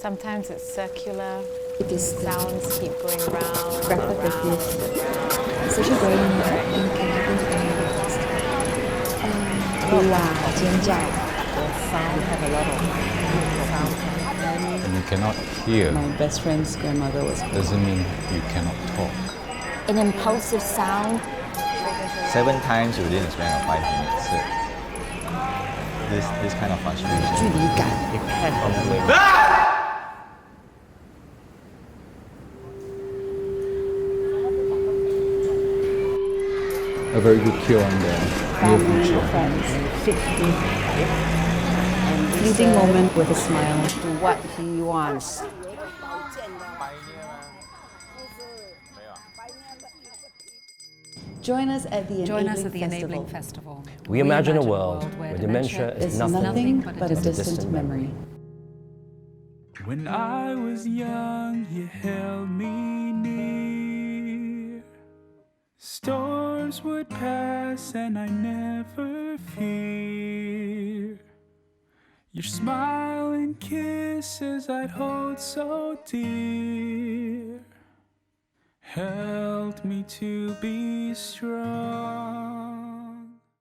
Sometimes it's circular. It is Sounds keep going round, repetitive. It's actually very normal and can happen to any of us. 哭啊，尖叫。Sound have a lot of sound. And you cannot hear My best friend's grandmother was. doesn't mean you cannot talk. An impulsive sound. 7 times within the span of 5 minutes. This kind of frustration. 距离感。 Depends on the way. A very good cure on the near future. Friends, 50. And fleeting moment with a smile. Do what he wants. Join us at the Enabling Festival. We imagine a world where dementia is nothing but a distant memory. When I was young, you held me near. Storms would pass and I never fear. Your smile and kisses I'd hold so dear held me to be strong.